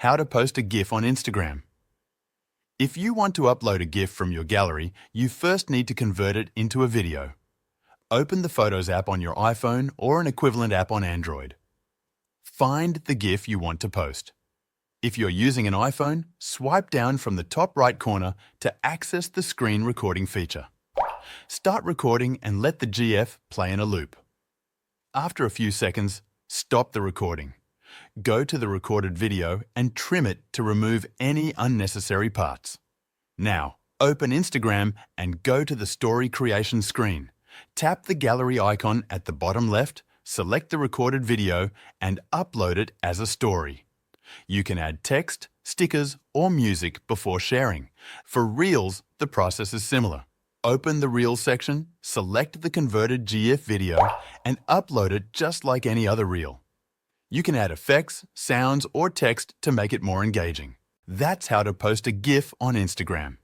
How to post a GIF on Instagram. If you want to upload a GIF from your gallery, you first need to convert it into a video. Open the Photos app on your iPhone or an equivalent app on Android. Find the GIF you want to post. If you're using an iPhone, swipe down from the top right corner to access the screen recording feature. Start recording and let the GIF play in a loop. After a few seconds, stop the recording. Go to the recorded video and trim it to remove any unnecessary parts. Now, open Instagram and go to the story creation screen. Tap the gallery icon at the bottom left, select the recorded video and upload it as a story. You can add text, stickers or music before sharing. For Reels, the process is similar. Open the Reels section, select the converted GIF video and upload it just like any other reel. You can add effects, sounds or text to make it more engaging. That's how to post a GIF on Instagram.